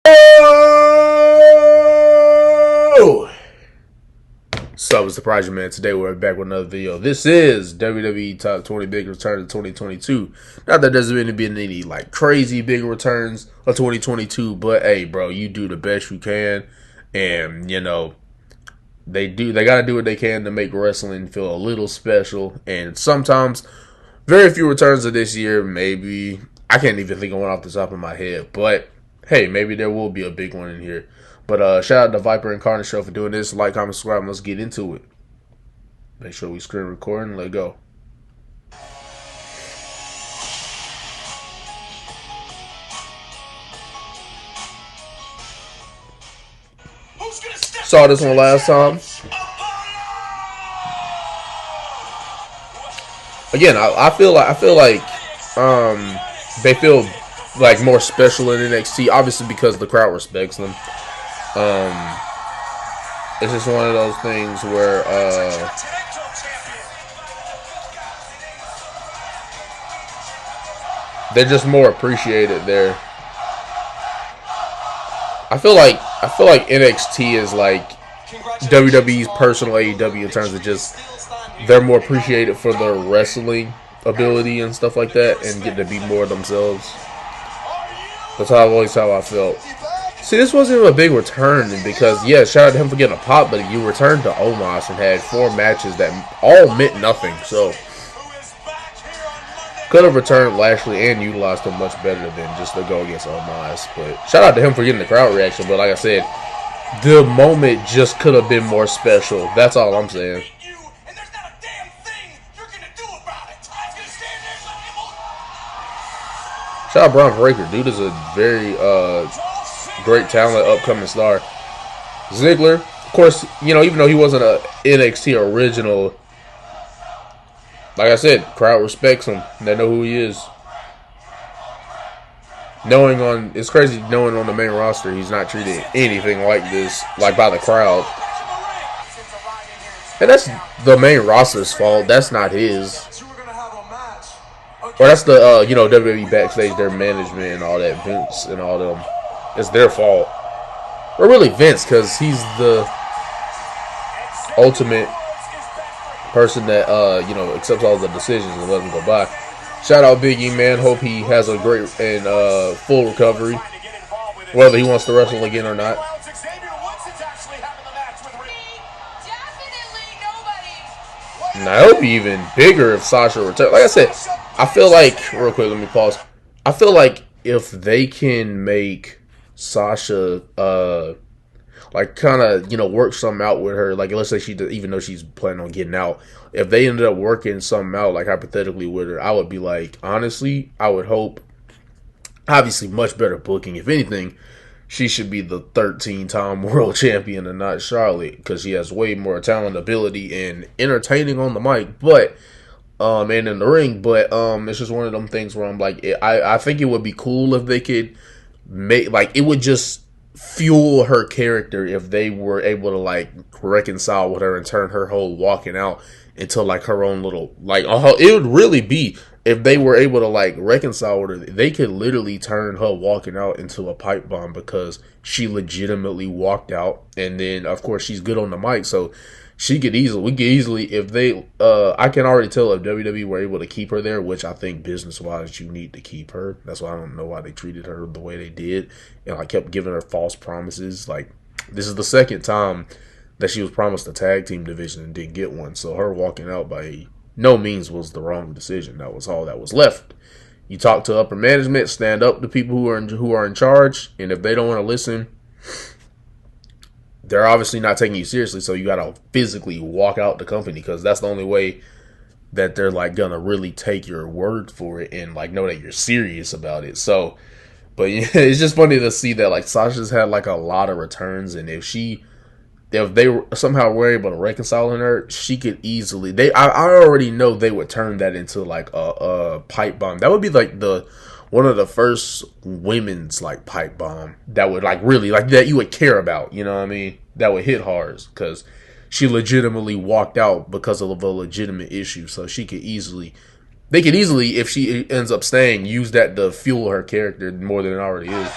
Oh! So, it's the Prodigy Man. Today we're back with another video. This is WWE Top 20 Big Returns of 2022. Not that there's been any like crazy big returns of 2022, but hey, bro, you do the best you can, and you know they gotta do what they can to make wrestling feel a little special. And sometimes, very few returns of this year. Maybe I can't even think of one off the top of my head, but hey, maybe there will be a big one in here. But shout out to Viper and Carnage Show for doing this. Like, comment, subscribe, and let's get into it. Make sure we screen record and let go. Saw this one last time. Again, I feel like they feel like more special in NXT, obviously because the crowd respects them. It's just one of those things where they're just more appreciated there. I feel like NXT is like WWE's personal AEW in terms of just they're more appreciated for their wrestling ability and stuff like that, and get to be more themselves. That's how I felt. See, this wasn't even a big return because, yeah, shout out to him for getting a pop, but you returned to Omos and had 4 matches that all meant nothing. So, could have returned Lashley and utilized him much better than just to go against Omos. But shout out to him for getting the crowd reaction. But like I said, the moment just could have been more special. That's all I'm saying. Shout out Braun Breaker. Dude is a very great talent, upcoming star. Ziggler, of course, you know, even though he wasn't a NXT original, like I said, crowd respects him. They know who he is. It's crazy knowing on the main roster he's not treated anything like this, like by the crowd. And that's the main roster's fault. That's not his. Or that's the WWE backstage, their management and all that, Vince and all them. It's their fault. Or really Vince, because he's the ultimate person that accepts all the decisions and let them go by. Shout out Big E, man. Hope he has a great and full recovery, whether he wants to wrestle again or not. And I hope even bigger if Sasha returns. Like I said, I feel like, real quick, let me pause. I feel like if they can make Sasha, kind of, work something out with her, like, let's say even though she's planning on getting out, if they ended up working something out, like, hypothetically with her, I would be like, honestly, I would hope, obviously, much better booking. If anything, she should be the 13-time world champion and not Charlotte, because she has way more talent, ability, and entertaining on the mic, but and in the ring, but it's just one of them things where I'm like, I think it would be cool if they could make, like, it would just fuel her character if they were able to, like, reconcile with her and turn her whole walking out into, like, her own little, like, it would really be, if they were able to, like, reconcile with her, they could literally turn her walking out into a pipe bomb because she legitimately walked out, and then, of course, she's good on the mic, so we could easily, if they, I can already tell if WWE were able to keep her there, which I think business-wise you need to keep her. That's why I don't know why they treated her the way they did, and like kept giving her false promises. Like, this is the second time that she was promised a tag team division and didn't get one, so her walking out by no means was the wrong decision. That was all that was left. You talk to upper management, stand up to people who are in charge, and if they don't want to listen, they're obviously not taking you seriously, so you gotta physically walk out the company, because that's the only way that they're like gonna really take your word for it and like know that you're serious about it. So, but yeah, it's just funny to see that like Sasha's had like a lot of returns, and if they somehow were able to reconcile in her, she could easily. I already know they would turn that into like a pipe bomb. That would be like one of the first women's like pipe bomb that would like really like that you would care about, you know what I mean? That would hit hard because she legitimately walked out because of a legitimate issue. So they could easily, if she ends up staying, use that to fuel her character more than it already is.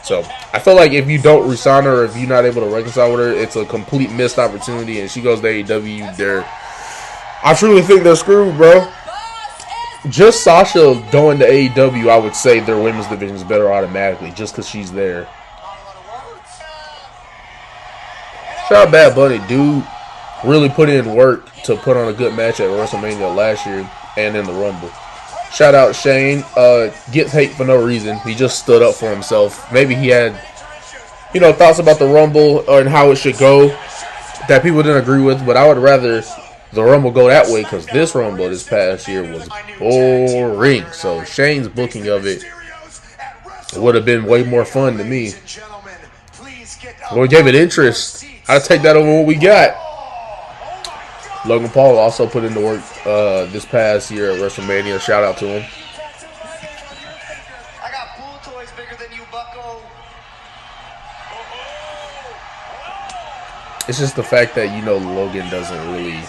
So I feel like if you don't resign her, or if you're not able to reconcile with her, it's a complete missed opportunity. And she goes to AEW, I truly think they're screwed, bro. Just Sasha going to AEW, I would say their women's division is better automatically, just because she's there. Shout out Bad Bunny, dude. Really put in work to put on a good match at WrestleMania last year and in the Rumble. Shout out Shane. Gets hate for no reason. He just stood up for himself. Maybe he had, thoughts about the Rumble and how it should go that people didn't agree with, but I would rather the Rumble go that way because this Rumble this past year was boring. So Shane's booking of it would have been way more fun to me. What gave it interest? I'd take that over what we got. Logan Paul also put into work this past year at WrestleMania. Shout out to him. I got pool toys bigger than you, bucko. It's just the fact that Logan doesn't really.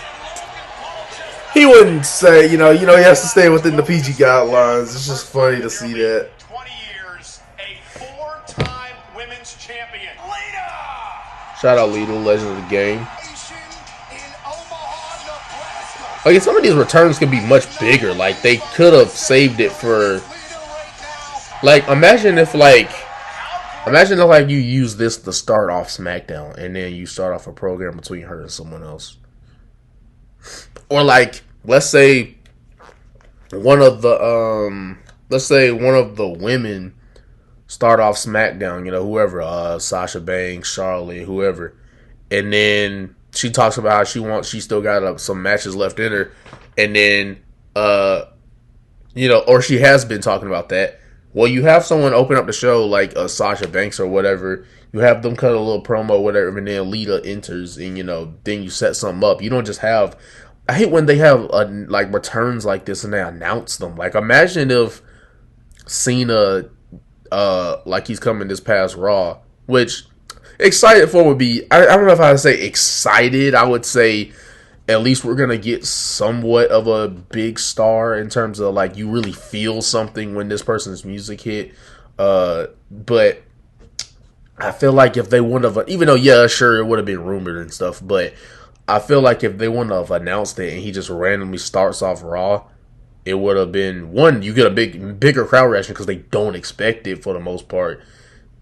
He wouldn't say he has to stay within the PG guidelines. It's just funny to see that. 20 years, a 4-time women's champion. Shout out Lita, legend of the game. Like, some of these returns could be much bigger. Like, they could have saved it for. Like, imagine if you use this to start off SmackDown, and then you start off a program between her and someone else. Or like, let's say one of the women start off SmackDown, whoever, Sasha Banks, Charlotte, whoever, and then she talks about how she still got some matches left in her, and then or she has been talking about that. Well, you have someone open up the show like Sasha Banks or whatever. You have them cut a little promo or whatever, and then Lita enters, and then you set something up. You don't just have. I hate when they have returns like this and they announce them. Like, imagine if Cena, he's coming this past Raw, which excited for would be. I don't know if I would say excited. I would say at least we're gonna get somewhat of a big star in terms of you really feel something when this person's music hit. But I feel like if they wouldn't have, even though sure it would have been rumored and stuff, but I feel like if they wouldn't have announced it and he just randomly starts off Raw, it would have been, one, you get a bigger crowd reaction because they don't expect it for the most part,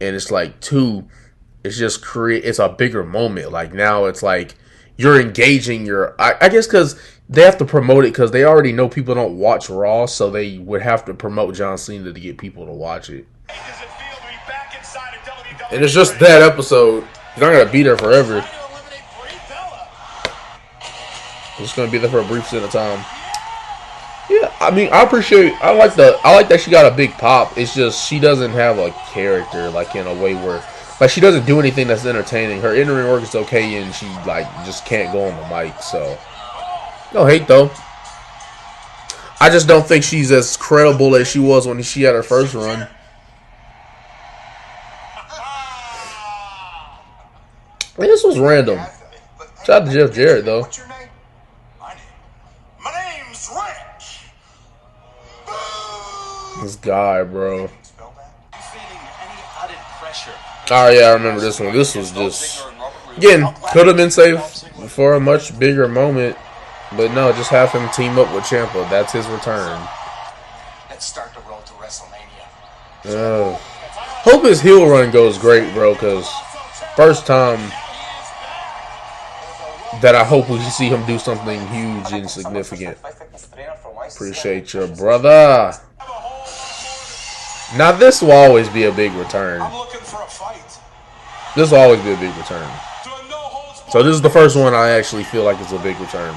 and it's two, it's just it's a bigger moment. Like, now it's you're engaging I guess because they have to promote it because they already know people don't watch Raw, so they would have to promote John Cena to get people to watch it. And it's just that episode. He's not gonna be there forever. He's just gonna be there for a brief stint of time. Yeah, I mean, I like that she got a big pop. It's just she doesn't have a character in a way where she doesn't do anything that's entertaining. Her in-ring work is okay, and she just can't go on the mic. So no hate though. I just don't think she's as credible as she was when she had her first run. This was random. Shout out to Jeff Jarrett though. What's your name? My name's Rick. This guy, bro. Oh yeah, I remember this one. This was just, again, could have been saved for a much bigger moment, but no, just have him team up with Ciampa. That's his return. Let's start the road to WrestleMania. Hope his heel run goes great, bro, because first time that I hope we see him do something huge and significant. Appreciate your brother. Now this will always be a big return. I'm looking for a fight. This will always be a big return. So this is the first one I actually feel like it's a big return.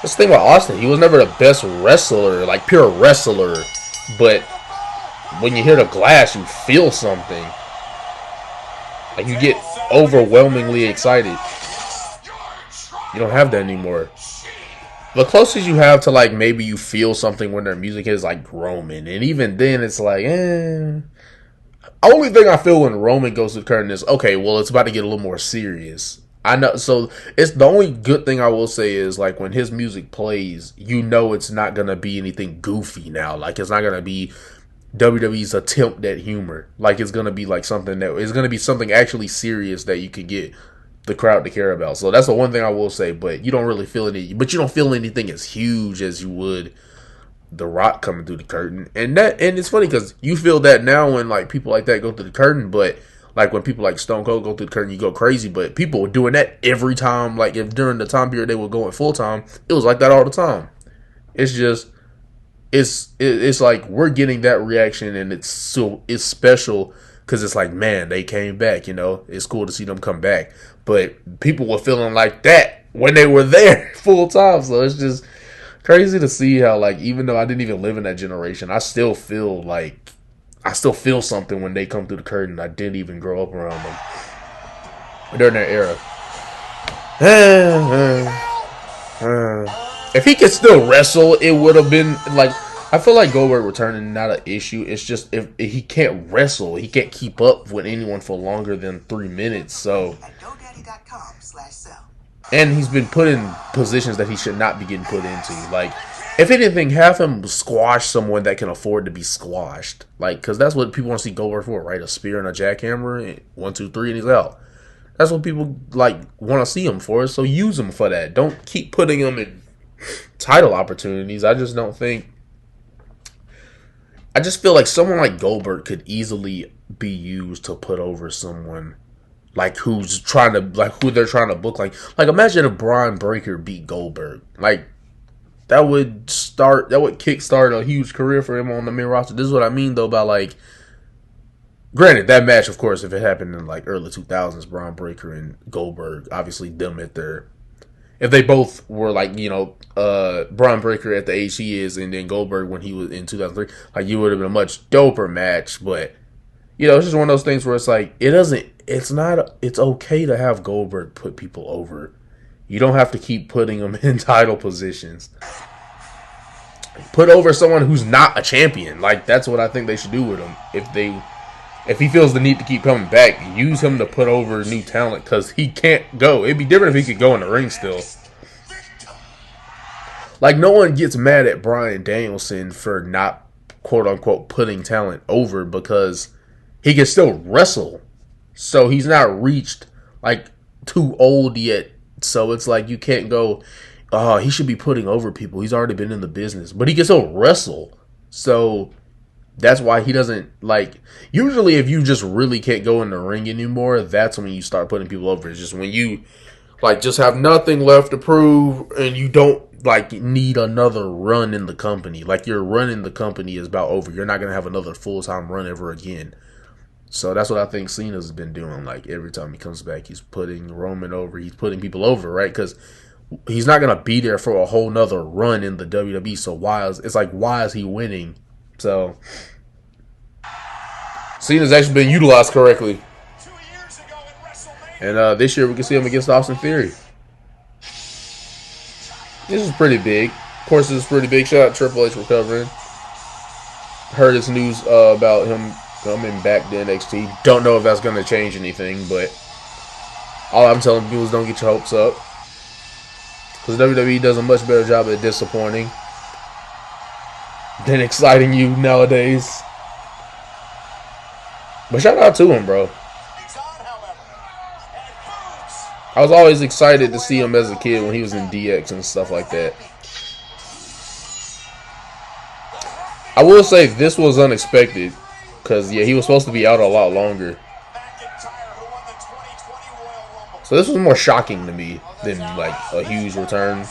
Let's think about Austin. He was never the best wrestler, pure wrestler. But when you hear the glass, you feel something. You get overwhelmingly excited. You don't have that anymore. The closest you have to maybe you feel something when their music is Roman, and even then it's Only thing I feel when Roman goes to the curtain is, okay, well, it's about to get a little more serious. I know. So it's the only good thing I will say is like when his music plays, you know it's not gonna be anything goofy now. Like it's not gonna be WWE's attempt at humor. Like it's gonna be like something that it's gonna be something actually serious that you can get the crowd to care about. So that's the one thing I will say. But you don't really feel any. But you don't feel anything as huge as you would The Rock coming through the curtain. And it's funny because you feel that now when like people like that go through the curtain, but like when people like Stone Cold go through the curtain, you go crazy. But people were doing that every time. Like if during the time period they were going full time, it was like that all the time. It's just it's like we're getting that reaction, and it's special because it's like, man, they came back. You know, it's cool to see them come back. But people were feeling like that when they were there full time. So it's just crazy to see how like even though I didn't even live in that generation, I still feel something when they come through the curtain. I didn't even grow up around them during that era. If he could still wrestle, it would have been like I feel like Goldberg returning not an issue. It's just if he can't wrestle, he can't keep up with anyone for longer than 3 minutes. So, and he's been put in positions that he should not be getting put into. Like, if anything, have him squash someone that can afford to be squashed. Like, because that's what people want to see Goldberg for, right? A spear and a jackhammer, 1, 2, 3, and he's out. That's what people like want to see him for. So use him for that. Don't keep putting him in title opportunities. I just don't think. I just feel like someone like Goldberg could easily be used to put over someone like who's trying to who they're trying to book. Like imagine if Braun Breaker beat Goldberg. Like that would kickstart a huge career for him on the main roster. This is what I mean though by like. Granted, that match, of course, if it happened in like early 2000s, Braun Breaker and Goldberg, obviously them at their, if they both were like, you know, Braun Breaker at the age he is, and then Goldberg when he was in 2003, like you would have been a much doper match. But you know, it's just one of those things where it's like it's okay to have Goldberg put people over. You don't have to keep putting them in title positions. Put over someone who's not a champion. Like that's what I think they should do with him. If he feels the need to keep coming back, use him to put over new talent because he can't go. It'd be different if he could go in the ring still. Like, no one gets mad at Bryan Danielson for not, quote-unquote, putting talent over because he can still wrestle. So he's not reached, like, too old yet. So it's like you can't go, oh, he should be putting over people. He's already been in the business. But he can still wrestle. So that's why he doesn't, like, usually if you just really can't go in the ring anymore, that's when you start putting people over. It's just when you, like, just have nothing left to prove and you don't, like, need another run in the company. Like, your run in the company is about over. You're not going to have another full-time run ever again. So that's what I think Cena's been doing. Like, every time he comes back, he's putting Roman over. He's putting people over, right? Because he's not going to be there for a whole nother run in the WWE. So why is he winning? So Cena's actually been utilized correctly. And this year we can see him against Austin Theory. This is pretty big. Of course, this is pretty big. Shout out Triple H recovering. Heard this news about him coming back to NXT. Don't know if that's going to change anything, but all I'm telling people is don't get your hopes up. Because WWE does a much better job at disappointing than exciting you nowadays. But shout out to him, bro. I was always excited to see him as a kid when he was in DX and stuff like that. I will say this was unexpected because, yeah, he was supposed to be out a lot longer. So this was more shocking to me than, like, a huge return.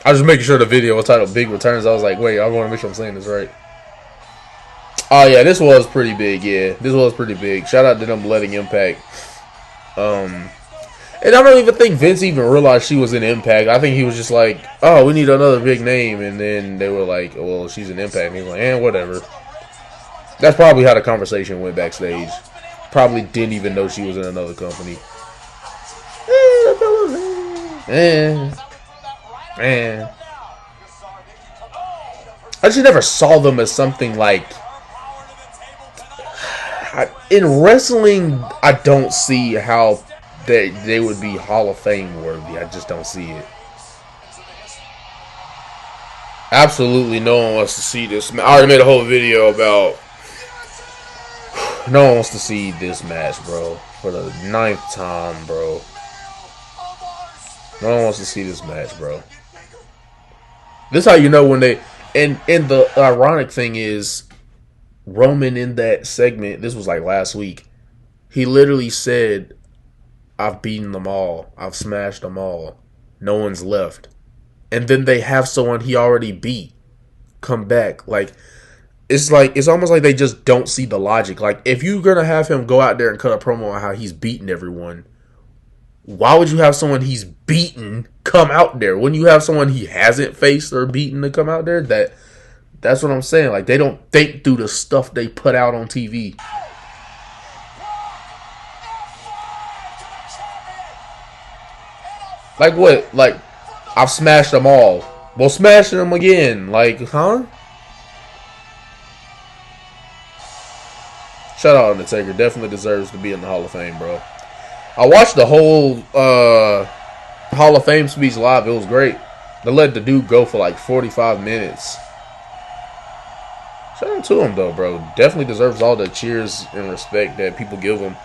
I was just making sure the video was titled Big Returns. I was like, wait, I want to make sure I'm saying this right. Oh, yeah, this was pretty big, yeah. This was pretty big. Shout out to them letting Impact. And I don't even think Vince even realized she was in Impact. I think he was just like, oh, we need another big name. And then they were like, well, she's in Impact. And he's like, whatever. That's probably how the conversation went backstage. Probably didn't even know she was in another company. Man. I just never saw them as something like, in wrestling, I don't see how they would be Hall of Fame worthy. I just don't see it. Absolutely no one wants to see this. I already made a whole video about no one wants to see this match, bro. For the 9th time, bro. No one wants to see this match, bro. This is how you know when they... And the ironic thing is, Roman in that segment, this was like last week, he literally said, I've beaten them all. I've smashed them all. No one's left. And then they have someone he already beat come back. Like, it's almost like they just don't see the logic. Like, if you're going to have him go out there and cut a promo on how he's beaten everyone, why would you have someone he's beaten come out there? Wouldn't you have someone he hasn't faced or beaten to come out there? That's what I'm saying. Like, they don't think through the stuff they put out on TV. Like what? Like, I've smashed them all. Well, smash them again. Like, huh? Shout out Undertaker. Definitely deserves to be in the Hall of Fame, bro. I watched the whole Hall of Fame speech live. It was great. They let the dude go for like 45 minutes. Shout out to him, though, bro. Definitely deserves all the cheers and respect that people give him.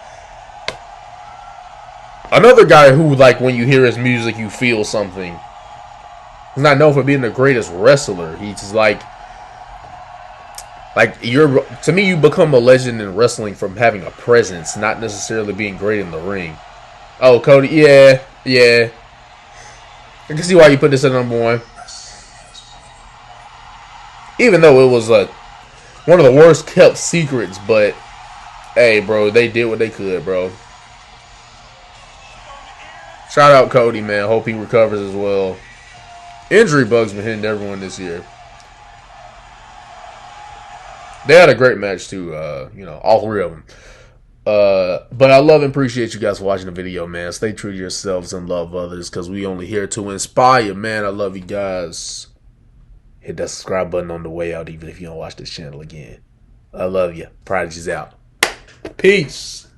Another guy who, like, when you hear his music, you feel something. He's not known for being the greatest wrestler. He's just like to me, you become a legend in wrestling from having a presence, not necessarily being great in the ring. Oh, Cody, yeah. I can see why you put this at number 1. Even though it was one of the worst kept secrets, but hey, bro, they did what they could, bro. Shout out Cody, man. Hope he recovers as well. Injury bugs been hitting everyone this year. They had a great match too, all 3 of them. But I love and appreciate you guys for watching the video, man. Stay true to yourselves and love others, because we only here to inspire, man. I love you guys. Hit that subscribe button on the way out, even if you don't watch this channel again. I love you. Prodigy's out. Peace.